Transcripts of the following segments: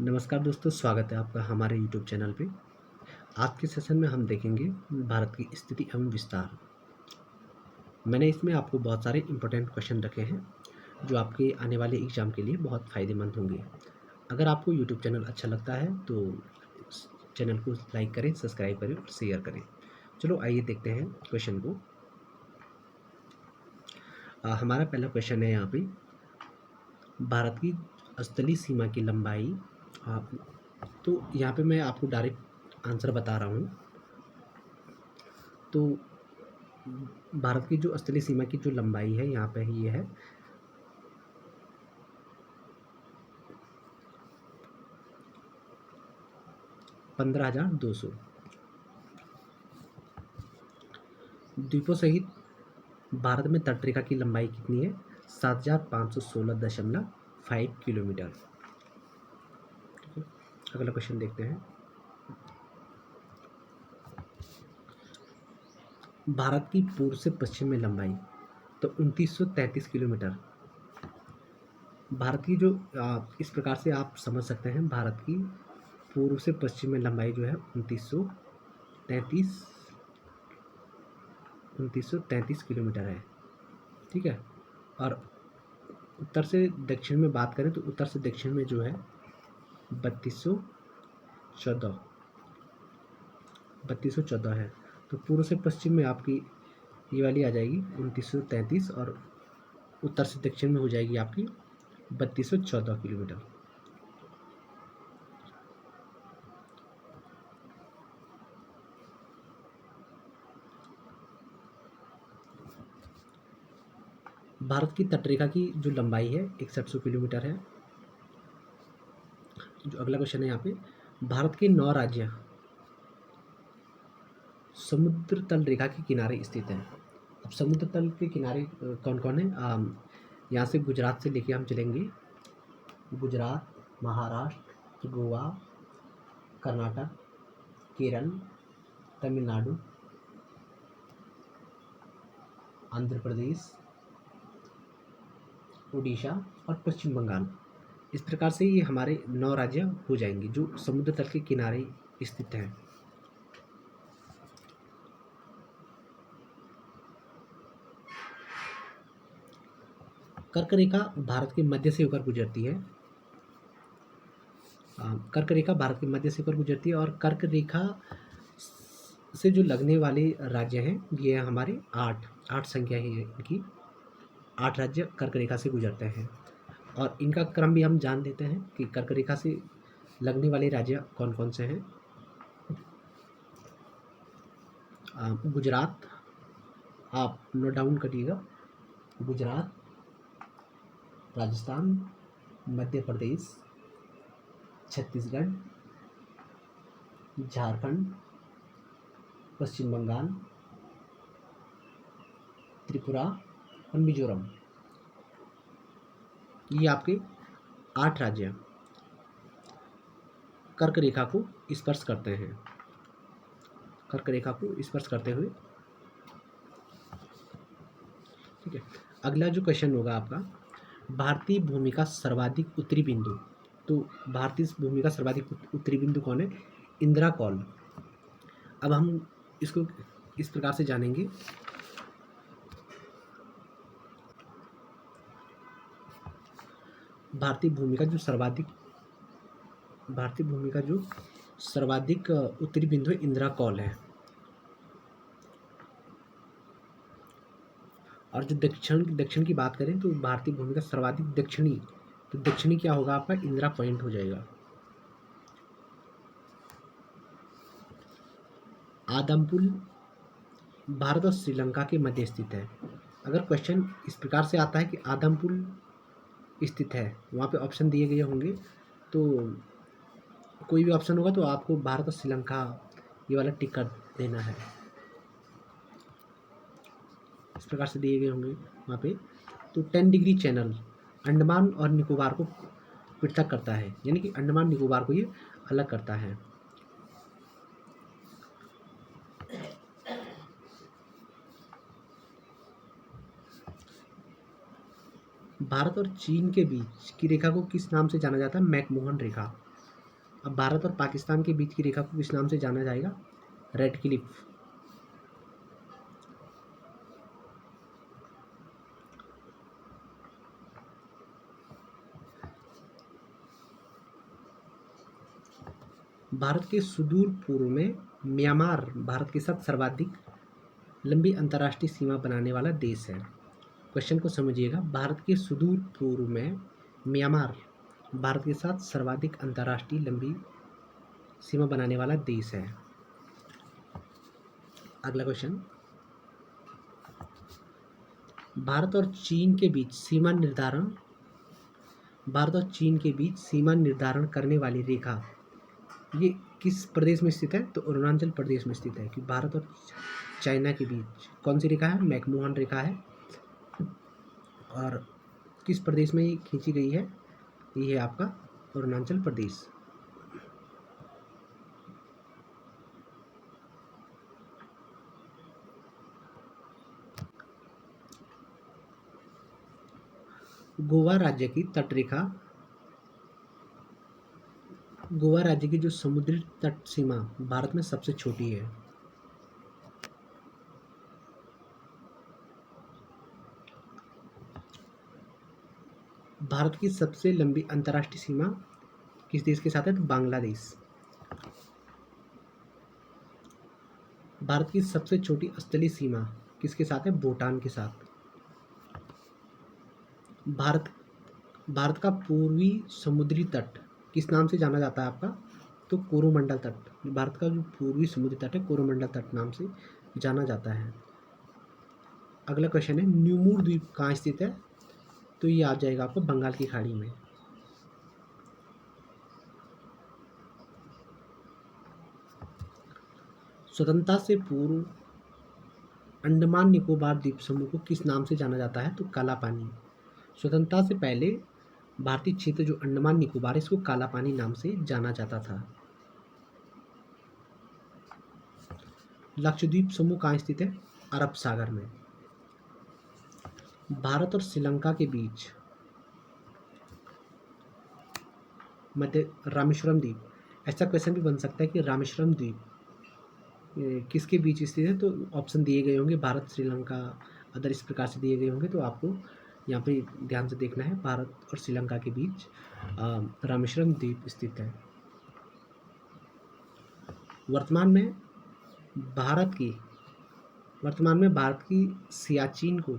नमस्कार दोस्तों, स्वागत है आपका हमारे यूट्यूब चैनल पे। आज के सेशन में हम देखेंगे भारत की स्थिति एवं विस्तार। मैंने इसमें आपको बहुत सारे इम्पोर्टेंट क्वेश्चन रखे हैं जो आपके आने वाले एग्ज़ाम के लिए बहुत फ़ायदेमंद होंगे। अगर आपको यूट्यूब चैनल अच्छा लगता है तो इस चैनल को लाइक करें, सब्सक्राइब करें और शेयर करें। चलो आइए देखते हैं क्वेश्चन को। हमारा पहला क्वेश्चन है यहाँ पे, भारत की स्थलीय सीमा की लंबाई। आप तो यहाँ पे मैं आपको डायरेक्ट आंसर बता रहा हूँ। तो भारत की जो स्थलीय सीमा की जो लंबाई है यहाँ पे ये है 15,200। द्वीपों सहित भारत में तटरेखा की लंबाई कितनी है? 7,516.5 किलोमीटर। ठीक है, अगला क्वेश्चन देखते हैं। भारत की पूर्व से पश्चिम में लंबाई तो 2933 किलोमीटर। भारत की जो इस प्रकार से आप समझ सकते हैं, भारत की पूर्व से पश्चिम में लंबाई जो है 2933 किलोमीटर है। ठीक है, और उत्तर से दक्षिण में बात करें तो उत्तर से दक्षिण में जो है 3214 है। तो पूर्व से पश्चिम में आपकी ये वाली आ जाएगी 2933 और उत्तर से दक्षिण में हो जाएगी आपकी 3214 किलोमीटर। भारत की तटरेखा की जो लंबाई है 6100 किलोमीटर है। जो अगला क्वेश्चन है यहाँ पे, भारत के 9 राज्य समुद्र तल रेखा के किनारे स्थित हैं। अब समुद्र तल के किनारे कौन कौन है? यहाँ से गुजरात से लेके हम चलेंगे। गुजरात, महाराष्ट्र, गोवा, कर्नाटक, केरल, तमिलनाडु, आंध्र प्रदेश, उड़ीसा और पश्चिम बंगाल। इस प्रकार से ये हमारे 9 राज्य हो जाएंगे जो समुद्र तल के किनारे स्थित हैं। कर्क रेखा भारत के मध्य से होकर गुजरती है। कर्क रेखा भारत के मध्य से होकर गुजरती है और कर्क रेखा से जो लगने वाले राज्य हैं ये हमारे 8 संख्या है इनकी। 8 राज्य कर्क रेखा से गुजरते हैं और इनका क्रम भी हम जान लेते हैं कि कर्क रेखा से लगने वाले राज्य कौन कौन से हैं। गुजरात, आप नोट डाउन करिएगा। गुजरात, राजस्थान, मध्य प्रदेश, छत्तीसगढ़, झारखंड, पश्चिम बंगाल, त्रिपुरा और मिजोरम। ये आपके 8 राज्य कर्क रेखा को स्पर्श करते हैं। कर्क रेखा को स्पर्श करते हुए। ठीक है, अगला जो क्वेश्चन होगा आपका, भारतीय भूमि का सर्वाधिक उत्तरी बिंदु। तो भारतीय भूमि का सर्वाधिक उत्तरी बिंदु कौन है? इंदिरा कौल। अब हम इसको इस प्रकार से जानेंगे। भारतीय भूमि का जो सर्वाधिक उत्तरी बिंदु है इंदिरा कौल है। और जो दक्षिण की बात करें तो भारतीय भूमि का सर्वाधिक दक्षिणी, तो दक्षिणी क्या होगा आपका? इंदिरा पॉइंट हो जाएगा। आदमपुर भारत और श्रीलंका के मध्य स्थित है। अगर क्वेश्चन इस प्रकार से आता है कि आदमपुर स्थित है, वहाँ पे ऑप्शन दिए गए होंगे, तो कोई भी ऑप्शन होगा तो आपको भारत और श्रीलंका ये वाला टिक कर देना है। इस प्रकार से दिए गए होंगे वहाँ पे। तो 10 डिग्री चैनल अंडमान और निकोबार को पृथक करता है, यानी कि अंडमान निकोबार को ये अलग करता है। भारत और चीन के बीच की रेखा को किस नाम से जाना जाता है? मैकमोहन रेखा। अब भारत और पाकिस्तान के बीच की रेखा को किस नाम से जाना जाएगा? Red Cliff. भारत के सुदूर पूर्व में म्यांमार भारत के साथ सर्वाधिक लंबी अंतर्राष्ट्रीय सीमा बनाने वाला देश है। क्वेश्चन को समझिएगा। भारत के सुदूर पूर्व में म्यांमार भारत के साथ सर्वाधिक अंतर्राष्ट्रीय लंबी सीमा बनाने वाला देश है। अगला क्वेश्चन, भारत और चीन के बीच सीमा निर्धारण करने वाली रेखा ये किस प्रदेश में स्थित है? तो अरुणाचल प्रदेश में स्थित है। कि भारत और चाइना के बीच कौन सी रेखा है? मैकमोहन रेखा है। और किस प्रदेश में ये खींची गई है? ये है आपका अरुणाचल प्रदेश। गोवा राज्य की जो समुद्री तट सीमा भारत में सबसे छोटी है। भारत की सबसे लंबी अंतर्राष्ट्रीय सीमा किस देश के साथ है? तो बांग्लादेश। भारत की सबसे छोटी स्थलीय सीमा किसके साथ है? भूटान के साथ। भारत का पूर्वी समुद्री तट किस नाम से जाना जाता है आपका? तो कोरोमंडल तट। भारत का जो पूर्वी समुद्री तट है कोरोमंडल तट नाम से जाना जाता है। अगला क्वेश्चन है, न्यूमूर द्वीप कहाँ स्थित है? तो ये आ जाएगा आपको बंगाल की खाड़ी में। स्वतंत्रता से पूर्व अंडमान निकोबार द्वीप समूह को किस नाम से जाना जाता है? तो काला पानी। स्वतंत्रता से पहले भारतीय क्षेत्र जो अंडमान निकोबार इसको काला पानी नाम से जाना जाता था। लक्षद्वीप समूह कहाँ स्थित है? अरब सागर में। भारत और श्रीलंका के बीच मध्य रामेश्वरम द्वीप, ऐसा क्वेश्चन भी बन सकता है कि रामेश्वरम द्वीप किसके बीच स्थित है? तो ऑप्शन दिए गए होंगे भारत, श्रीलंका, अदर इस प्रकार से दिए गए होंगे। तो आपको यहाँ पे ध्यान से देखना है, भारत और श्रीलंका के बीच रामेश्वरम द्वीप स्थित है। वर्तमान में भारत की सियाचिन को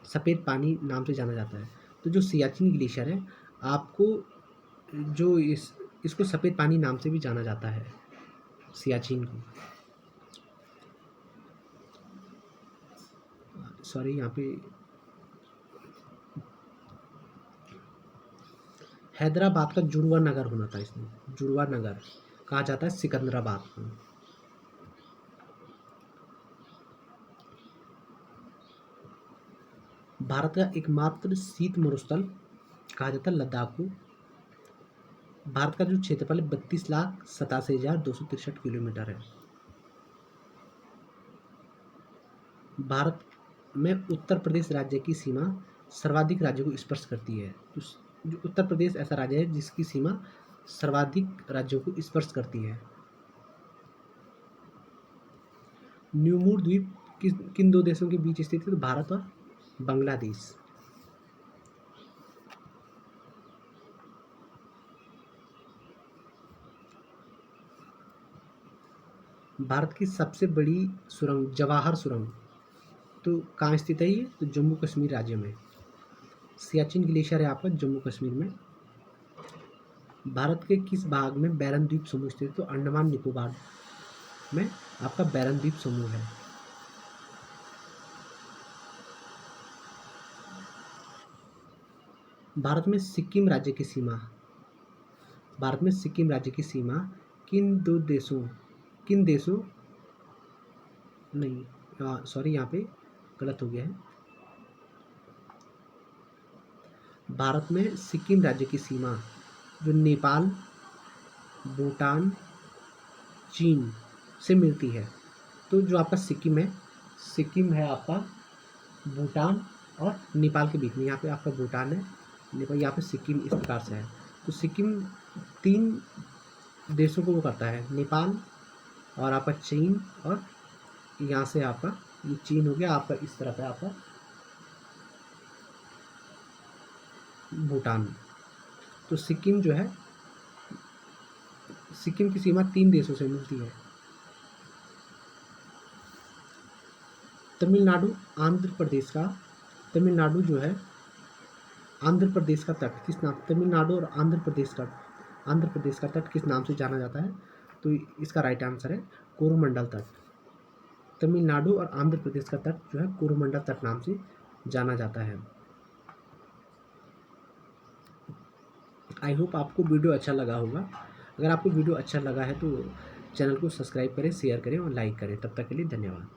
सफ़ेद पानी नाम से जाना जाता है। तो जो सियाचिन ग्लेशियर है आपको जो इसको सफ़ेद पानी नाम से भी जाना जाता है, सियाचिन को। सॉरी, यहाँ पे हैदराबाद का जुड़वा नगर होना था। इसमें जुड़वा नगर कहा जाता है सिकंदराबाद को। भारत का एकमात्र शीत मरुस्थल कहा जाता है लद्दाख को। भारत का जो क्षेत्रफल है 32,87,263 किलोमीटर है। भारत में उत्तर प्रदेश राज्य की सीमा सर्वाधिक राज्यों को स्पर्श करती है। तो जो उत्तर प्रदेश ऐसा राज्य है जिसकी सीमा सर्वाधिक राज्यों को स्पर्श करती है। न्यूमूर द्वीप किन दो देशों के बीच स्थित है? तो भारत और बांग्लादेश। भारत की सबसे बड़ी सुरंग जवाहर सुरंग तो कहाँ स्थित है? ये तो जम्मू कश्मीर राज्य में। सियाचिन ग्लेशियर है आपका जम्मू कश्मीर में। भारत के किस भाग में बैरन द्वीप समूह स्थित है? तो अंडमान निकोबार में आपका बैरन द्वीप समूह है। भारत में सिक्किम राज्य की सीमा किन देशों नहीं, सॉरी, यहाँ पे गलत हो गया है। भारत में सिक्किम राज्य की सीमा जो नेपाल, भूटान, चीन से मिलती है। तो जो आपका सिक्किम है आपका भूटान और नेपाल के बीच में। यहाँ पे आपका भूटान है, नेपाल, यहाँ पे सिक्किम इस प्रकार से है। तो सिक्किम 3 देशों को वो करता है, नेपाल और आपका चीन, और यहाँ से आपका ये चीन हो गया, आपका इस तरफ है आपका भूटान। तो सिक्किम जो है, सिक्किम की सीमा 3 देशों से मिलती है, तमिलनाडु, आंध्र प्रदेश का, तमिलनाडु जो है आंध्र प्रदेश का तट किस नाम, तमिलनाडु और आंध्र प्रदेश का तट किस नाम से जाना जाता है? तो इसका राइट आंसर है कोरोमंडल तट। तमिलनाडु और आंध्र प्रदेश का तट जो है कोरोमंडल तट नाम से जाना जाता है। आई होप आपको वीडियो अच्छा लगा होगा। अगर आपको वीडियो अच्छा लगा है तो चैनल को सब्सक्राइब करें, शेयर करें और लाइक करें। तब तक के लिए धन्यवाद।